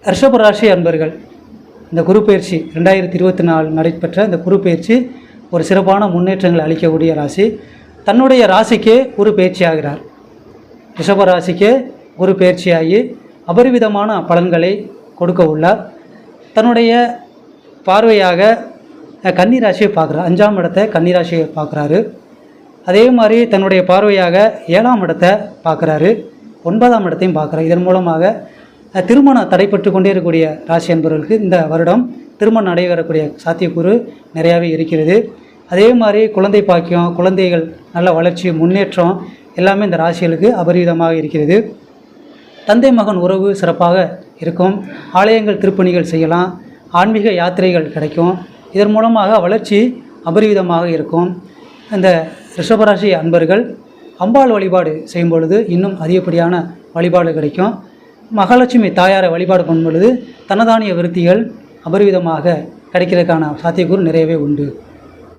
ரிஷப ராசி அன்பர்கள், இந்த குரு பயிற்சி 2024 நடைபெற்ற இந்த குரு பயிற்சி ஒரு சிறப்பான முன்னேற்றங்களை அளிக்கக்கூடிய ராசி. தன்னுடைய ராசிக்கே குரு பயிற்சி ஆகிறார். ரிஷப ராசிக்கே குரு பயிற்சியாகி அபரிவிதமான பலன்களை கொடுக்க உள்ளார். தன்னுடைய பார்வையாக கன்னி ராசியை பார்க்குறார். 5ஆம் இடத்தை கன்னி ராசியை பார்க்குறாரு. அதே மாதிரி தன்னுடைய பார்வையாக 7ஆம் இடத்தை பார்க்குறாரு. 9ஆம் இடத்தையும் பார்க்குறாரு. இதன் மூலமாக திருமணம் தடைப்பட்டு கொண்டே இருக்கக்கூடிய ராசி என்பவர்களுக்கு இந்த வருடம் திருமணம் நடைபெறக்கூடிய சாத்தியக்கூறு நிறையாவே இருக்கிறது. அதே மாதிரி குழந்தை பாக்கியம், குழந்தைகள் நல்ல வளர்ச்சி, முன்னேற்றம் எல்லாமே இந்த ராசிகளுக்கு அபரிவிதமாக இருக்கிறது. தந்தை மகன் உறவு சிறப்பாக இருக்கும். ஆலயங்கள் திருப்பணிகள் செய்யலாம். ஆன்மீக யாத்திரைகள் கிடைக்கும். இதன் மூலமாக வளர்ச்சி அபரிவிதமாக இருக்கும். இந்த ரிஷபராசி அன்பர்கள் அம்பாள் வழிபாடு செய்யும் பொழுது இன்னும் அதிகப்படியான வழிபாடு கிடைக்கும். மகாலட்சுமி தாயாரை வழிபாடு பண்ணும் பொழுது தனதானிய விருத்திகள் அபரிவிதமாக கிடைக்கிறதுக்கான சாத்தியக்கூறு நிறையவே உண்டு.